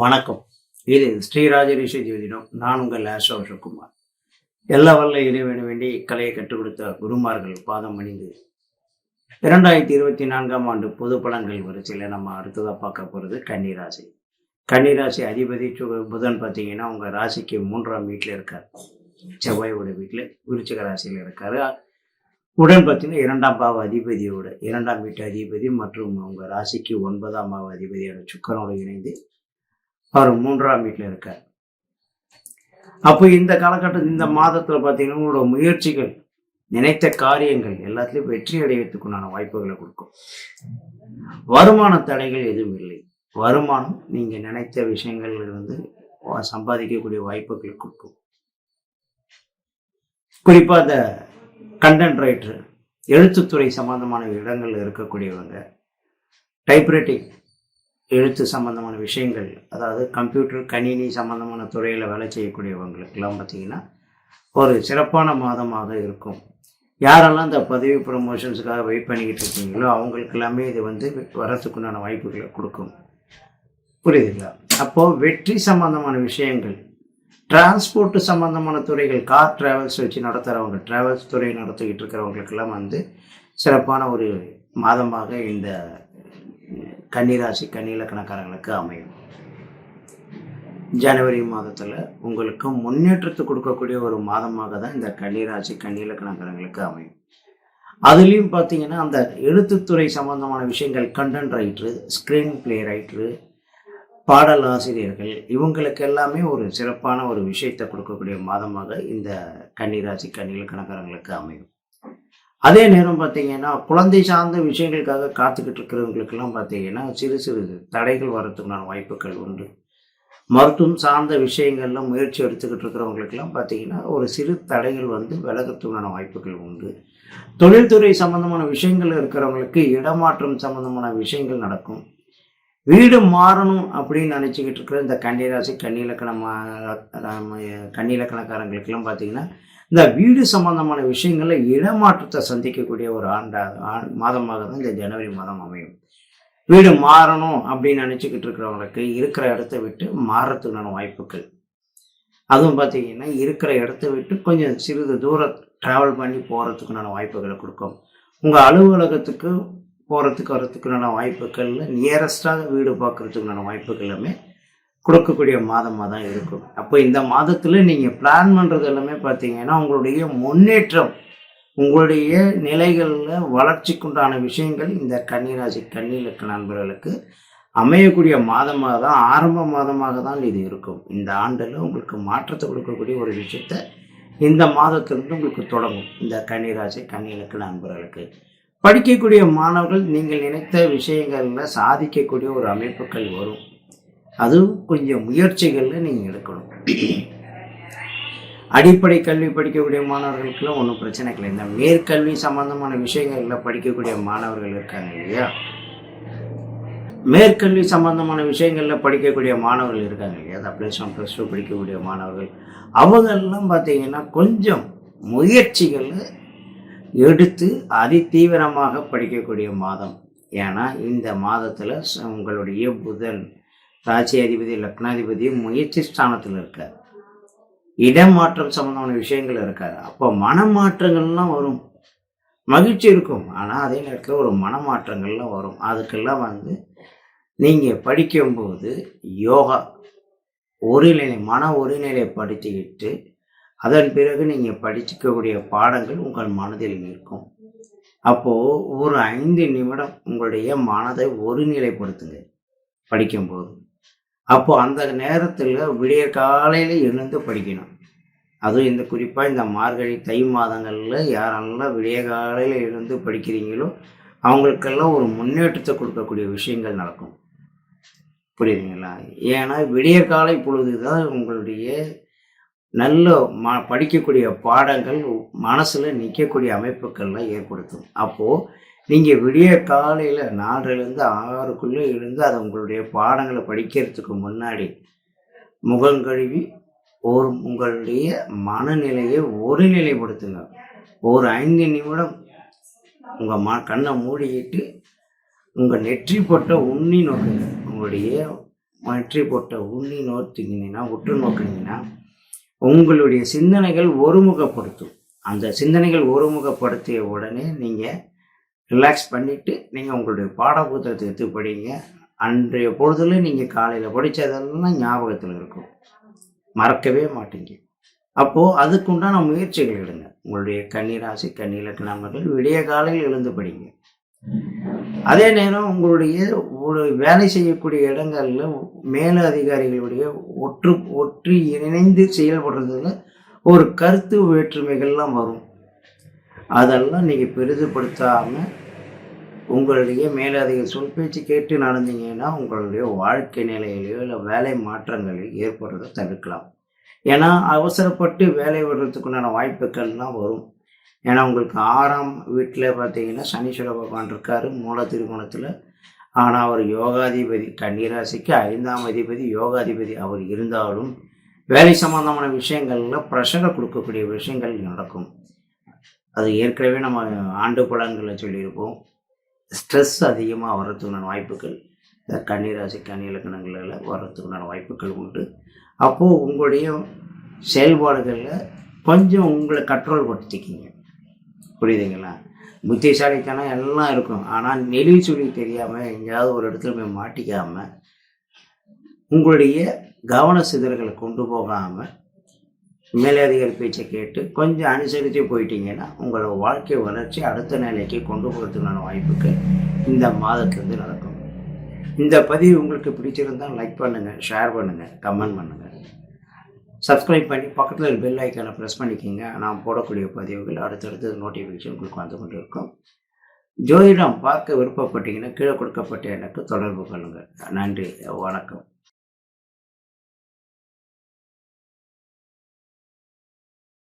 வணக்கம். இது ஸ்ரீராஜரிஷி ஜோதிடம். நான் உங்கள் அசோக்குமார். எல்லா வல்ல இறைவனை வேண்டி கலையை கற்றுக் கொடுத்த குருமார்கள் பாதம் அணிந்து 2024 ஆண்டு பொது பலன்கள் வரிசையில் நம்ம அடுத்ததாக பார்க்க போகிறது கன்னிராசி. கன்னிராசி அதிபதி புதன் பார்த்தீங்கன்னா உங்கள் ராசிக்கு 3ஆம் வீட்டில் இருக்கார். செவ்வாயோட வீட்டில் விருச்சிக ராசியில் இருக்கார். உடன் பார்த்தீங்கன்னா 2ஆம் பாவ அதிபதியோட 2ஆம் வீட்டு அதிபதி மற்றும் உங்கள் ராசிக்கு 9ஆம் பாவ அதிபதியோட சுக்கரனோட இணைந்து அவர் 3ஆம் வீட்டில் இருக்கார். அப்போ இந்த காலகட்டத்தில் இந்த மாதத்தில் பார்த்தீங்கன்னா உங்களோட முயற்சிகள், நினைத்த காரியங்கள் எல்லாத்துலேயும் வெற்றி அடைவதற்குண்டான வாய்ப்புகளை கொடுக்கும். வருமான தடைகள் எதுவும் இல்லை. வருமானம் நீங்கள் நினைத்த விஷயங்கள்ல இருந்து சம்பாதிக்கக்கூடிய வாய்ப்புகளை கொடுக்கும். குறிப்பாக இந்த கண்டென்ட் ரைட்டர், எழுத்துத்துறை சம்பந்தமான இடங்கள்ல இருக்கக்கூடியவங்க, டைப்ரைட்டிங் எழுத்து சம்பந்தமான விஷயங்கள், அதாவது கம்ப்யூட்டர் கணினி சம்பந்தமான துறையில் வேலை செய்யக்கூடியவங்களுக்கெல்லாம் பார்த்தீங்கன்னா ஒரு சிறப்பான மாதமாக இருக்கும். யாரெல்லாம் இந்த பதவி ப்ரமோஷன்ஸுக்காக வெயிட் பண்ணிக்கிட்டு இருக்கீங்களோ அவங்களுக்கு எல்லாமே இது வரத்துக்குண்டான வாய்ப்புகளை கொடுக்கும். புரியுதுங்களா? அப்போது வெற்றி சம்பந்தமான விஷயங்கள், டிரான்ஸ்போர்ட் சம்பந்தமான துறைகள், கார் டிராவல்ஸ் வச்சு நடத்துகிறவங்க, டிராவல்ஸ் துறை நடத்திக்கிட்டு இருக்கிறவங்களுக்கெல்லாம் சிறப்பான ஒரு மாதமாக இந்த கன்னிராசி கன்னிலக்கணக்காரங்களுக்கு அமையும். ஜனவரி மாதத்தில் உங்களுக்கு முன்னேற்றத்தை கொடுக்கக்கூடிய ஒரு மாதமாக தான் இந்த கன்னிராசி கன்னிலக்கணக்காரங்களுக்கு அமையும். அதுலேயும் பார்த்தீங்கன்னா அந்த எழுத்துத்துறை சம்பந்தமான விஷயங்கள், content writer, screen play writer, பாடல் ஆசிரியர்கள், இவங்களுக்கு எல்லாமே ஒரு சிறப்பான ஒரு விஷயத்தை கொடுக்கக்கூடிய மாதமாக இந்த கன்னிராசி கன்னிலக்கணக்காரங்களுக்கு அமையும். அதே நேரம் பார்த்தீங்கன்னா குழந்தை சார்ந்த விஷயங்களுக்காக காத்துக்கிட்டு இருக்கிறவங்களுக்கெல்லாம் பார்த்தீங்கன்னா சிறு சிறு தடைகள் வரத்துக்கான வாய்ப்புகள் உண்டு. மருத்துவம் சார்ந்த விஷயங்கள்ல முயற்சி எடுத்துக்கிட்டு இருக்கிறவங்களுக்கெல்லாம் பார்த்தீங்கன்னா ஒரு சிறு தடைகள் விலகத்துக்கான வாய்ப்புகள் உண்டு. தொழில்துறை சம்பந்தமான விஷயங்கள் இருக்கிறவங்களுக்கு இடமாற்றம் சம்பந்தமான விஷயங்கள் நடக்கும். வீடு மாறணும் அப்படின்னு நினச்சிக்கிட்டு இருக்கிற இந்த கன்னிராசி கன்னிலக்கணக்காரங்களுக்கெல்லாம் பார்த்தீங்கன்னா இந்த வீடு சம்பந்தமான விஷயங்களில் இடமாற்றத்தை சந்திக்கக்கூடிய ஒரு மாதமாக தான் இந்த ஜனவரி மாதம் அமையும். வீடு மாறணும் அப்படின்னு நினச்சிக்கிட்டு இருக்கிறவங்களுக்கு இருக்கிற இடத்த விட்டு மாறத்துக்கான வாய்ப்புகள், அதுவும் பார்த்தீங்கன்னா இருக்கிற இடத்த விட்டு கொஞ்சம் சிறிது தூரம் ட்ராவல் பண்ணி போகிறதுக்குண்டான வாய்ப்புகளை கொடுக்கும். உங்கள் அலுவலகத்துக்கு போகிறதுக்கு வரத்துக்குண்டான வாய்ப்புகளில் நியரஸ்டாக வீடு பார்க்குறதுக்குண்டான வாய்ப்புகள் எல்லாமே கொடுக்கக்கூடிய மாதமாக தான் இருக்கும். அப்போ இந்த மாதத்தில் நீங்கள் பிளான் பண்ணுறது எல்லாமே பார்த்தீங்கன்னா உங்களுடைய முன்னேற்றம், உங்களுடைய நிலைகளில் வளர்ச்சிக்குண்டான விஷயங்கள் இந்த கன்னிராசி கன்னிலக்கண நண்பர்களுக்கு அமையக்கூடிய மாதமாக தான், ஆரம்ப மாதமாக தான் இது இருக்கும். இந்த ஆண்டில் உங்களுக்கு மாற்றத்தை கொடுக்கக்கூடிய ஒரு விஷயத்தை இந்த மாதத்திலிருந்து உங்களுக்கு தொடங்கும். இந்த கன்னிராசி கன்னிலக்கண நண்பர்களுக்கு படிக்கக்கூடிய மாணவர்கள் நீங்கள் நினைத்த விஷயங்களில் சாதிக்கக்கூடிய ஒரு அமைப்புகள் வரும். அதுவும் கொஞ்சம் முயற்சிகளில் நீங்கள் எடுக்கணும். அடிப்படை கல்வி படிக்கக்கூடிய மாணவர்களுக்கெல்லாம் ஒன்றும் பிரச்சனை இல்லை. இந்த மேற்கல்வி சம்பந்தமான விஷயங்களில் படிக்கக்கூடிய மாணவர்கள் இருக்காங்க இல்லையா, மேற்கல்வி சம்பந்தமான விஷயங்களில் படிக்கக்கூடிய மாணவர்கள் இருக்காங்க இல்லையா, அதை +1 +2 படிக்கக்கூடிய மாணவர்கள், அவங்கெல்லாம் பார்த்தீங்கன்னா கொஞ்சம் முயற்சிகளை எடுத்து அதிதீவிரமாக படிக்கக்கூடிய மாதம். ஏன்னா இந்த மாதத்தில் உங்களுடைய புதன் ராசி அதிபதி லக்னாதிபதி முயற்சி ஸ்தானத்தில் இருக்கார். இடமாற்றம் சம்பந்தமான விஷயங்கள் இருக்காரு. அப்போ மனமாற்றங்கள்லாம் வரும். மகிழ்ச்சி இருக்கும், ஆனால் அதே நேரத்தில் ஒரு மனமாற்றங்கள்லாம் வரும். அதுக்கெல்லாம் நீங்கள் படிக்கும்போது யோகா ஒருநிலை, மன ஒருநிலை படிச்சுக்கிட்டு அதன் பிறகு நீங்கள் படிக்கக்கூடிய பாடங்கள் உங்கள் மனதில் இருக்கும். அப்போது ஒரு 5 நிமிடம் உங்களுடைய மனதை ஒருநிலைப்படுத்துங்க படிக்கும்போது. அப்போது அந்த நேரத்தில் விடிய காலையில் எழுந்து படிக்கணும். அதுவும் இந்த குறிப்பாக இந்த மார்கழி தை மாதங்களில் யாரெல்லாம் விடிய காலையில் எழுந்து படிக்கிறீங்களோ அவங்களுக்கெல்லாம் ஒரு முன்னேற்றத்தை கொடுக்கக்கூடிய விஷயங்கள் நடக்கும். புரியுதுங்களா? ஏன்னா விடிய காலை பொழுது தான் உங்களுடைய நல்ல படிக்கக்கூடிய பாடங்கள் மனசில் நிற்கக்கூடிய அமைப்புகள்லாம் ஏற்படுத்தும். அப்போது நீங்கள் விடிய காலையில் 4லேருந்து 6க்குள்ளே எழுந்து அதை உங்களுடைய பாடங்களை படிக்கிறதுக்கு முன்னாடி முகம் கழுவி உங்களுடைய மனநிலையை ஒருநிலைப்படுத்துங்க. ஒரு 5 நிமிடம் உங்கள் கண்ணை மூடிக்கிட்டு உங்கள் நெற்றி போட்ட உண்ணி நோக்குங்க. உங்களுடைய வெற்றி போட்ட உண்ணி நோக்கினீங்கன்னா உற்று நோக்கினீங்கன்னா உங்களுடைய சிந்தனைகள் ஒருமுகப்படுத்தும். அந்த சிந்தனைகள் ஒருமுகப்படுத்திய உடனே நீங்கள் ரிலாக்ஸ் பண்ணிவிட்டு நீங்கள் உங்களுடைய பாட புத்தகத்தை எடுத்து படிங்க. அன்றைய பொழுதில் நீங்கள் காலையில் படித்ததெல்லாம் ஞாபகத்தில் இருக்கும், மறக்கவே மாட்டீங்க. அப்போது அதுக்குண்டான முயற்சிகள் எடுங்க. உங்களுடைய கன்னிராசி கன்னிலக்கணங்கள் விடிய காலையில் எழுந்து படிங்க. அதே நேரம் உங்களுடைய ஒரு வேலை செய்யக்கூடிய இடங்களில் மேல அதிகாரிகளுடைய ஒற்றி இணைந்து செயல்படுறதுல ஒரு கருத்து வேற்றுமைகள்லாம் வரும். அதெல்லாம் நீங்கள் பெரிதுபடுத்தாமல் உங்களுடைய மேலதிக சொல் பேச்சு கேட்டு நடந்தீங்கன்னா உங்களுடைய வாழ்க்கை நிலையிலையோ இல்லை வேலை மாற்றங்களில் ஏற்படுறதை தடுக்கலாம். ஏன்னா அவசரப்பட்டு வேலை விடுறதுக்குண்டான வாய்ப்புகள்லாம் வரும். ஏன்னா உங்களுக்கு 6ஆம் வீட்டில் பார்த்தீங்கன்னா சனீஸ்வர பகவான் இருக்கார் மூல திருகோணத்தில். ஆனால் அவர் யோகாதிபதி, கன்னிராசிக்கு 5ஆம் அதிபதி யோகாதிபதி அவர் இருந்தாலும் வேலை சம்பந்தமான விஷயங்களில் ப்ரெஷரை கொடுக்கக்கூடிய விஷயங்கள் நடக்கும். அது ஏற்கனவே நம்ம ஆண்டு பலன்களை சொல்லியிருப்போம். ஸ்ட்ரெஸ் அதிகமாக வர்றதுக்குண்டான வாய்ப்புகள் இந்த கன்னிராசி கன்னிலக்கணங்களில் வர்றதுக்குண்டான வாய்ப்புகள் உண்டு. அப்போது உங்களுடைய செயல்பாடுகளில் கொஞ்சம் உங்களை கண்ட்ரோல் படுத்திக்கிங்க. புரியுதுங்களா? புத்திசாலித்தனம் எல்லாம் இருக்கும், ஆனால் நெளிவு சுழி தெரியாமல் எங்கேயாவது ஒரு இடத்துல போய் மாட்டிக்காமல் உங்களுடைய கவன சிதறல்களை கொண்டு போகாமல் மேலதிகாரி பேச்சை கேட்டு கொஞ்சம் அனுசரித்து போயிட்டீங்கன்னா உங்களோட வாழ்க்கை வளர்ச்சி அடுத்த நிலைக்கு கொண்டு போகிறதுக்கான வாய்ப்புகள் இந்த மாதத்துலேருந்து நடக்கும். இந்த பதிவு உங்களுக்கு பிடிச்சிருந்தால் லைக் பண்ணுங்கள், ஷேர் பண்ணுங்கள், கமெண்ட் பண்ணுங்கள், சப்ஸ்கிரைப் பண்ணி பக்கத்தில் பெல் ஐக்கானை ப்ரெஸ் பண்ணிக்கிங்க. நான் போடக்கூடிய பதிவுகள் அடுத்தடுத்து நோட்டிஃபிகேஷன் உங்களுக்கு வந்து கொண்டு இருக்கும். ஜோதிடம் பார்க்க விருப்பப்பட்டீங்கன்னா கீழே கொடுக்கப்பட்ட எனக்கு தொடர்பு கொள்ளுங்கள். நன்றி, வணக்கம்.